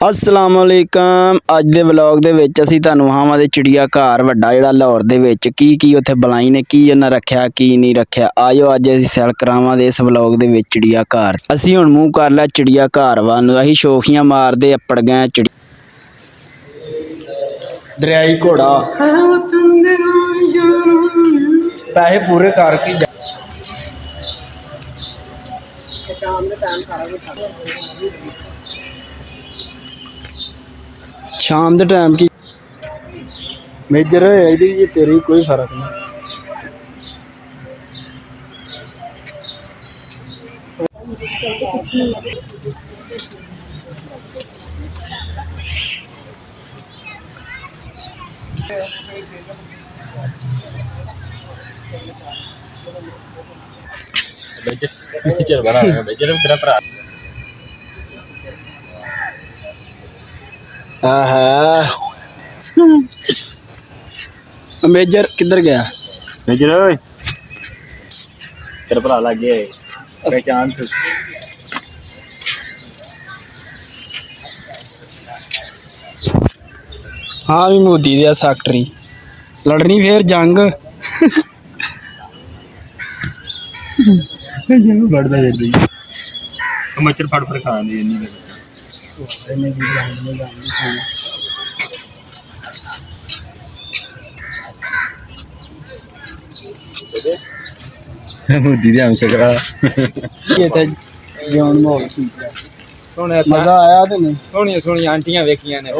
अस्सलाम वालेकुम। अज दे व्लॉग दे विच असीं तुहानूं विखावांगे चिड़िया घर वड्डा जिहड़ा लाहौर दे विच की उत्थे बलाई ने की उन्हें रखिया की नहीं रखिया। आजो अज असीं सैर करावांगे इस व्लॉग दे विच चिड़िया घर। असीं हुण मूँह कर लिया चिड़िया घर वल नूं। असीं शौखियां मारदे अपड़ गए चिड़ी दरियाई घोड़ा पैसे पूरे करके शाम के टाइम की मेजर है तेरी कोई फर्क नहीं। मेजर बना है मेजर तेरा भरा मेजर किधर गया? मेजर ओए तेरा भरा लग गया पहचान से। हाँ भी मोदी दिया सैक्टरी लड़नी फिर जंग बढ़ता मच्छर फड़ फड़ खा ली नहीं मोदी दी हमसे करा ये थे जीवन माहौल ठीक है। सोने मजा आया तो नहीं? सोनिया सोनिया आंटियां वेखियां ने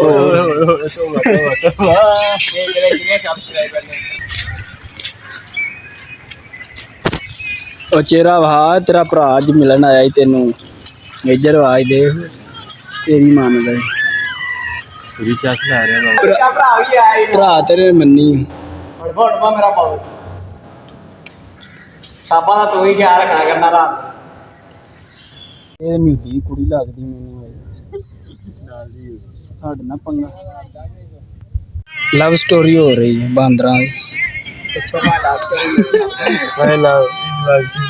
ओ चेहरा वाह तेरा भरा अज मिलन आया ही तेनू। मेजर आवाज देख तेरी मान गए रिचार्ज ला रहा भरा तेरे मन्नी मेरा पाओ साबा का तू ही ख्याल रखा करना रात ਇਹ ਮਿੱਟੀ ਕੁੜੀ ਲੱਗਦੀ ਮੈਨੂੰ ਸਾਡੇ ਨਾਲ ਪੰਗਾ ਲਵ ਸਟੋਰੀ ਹੋ ਰਹੀ ਹੈ ਬਾਂਦਰਾਂ ਦੀ। मैं लव लव की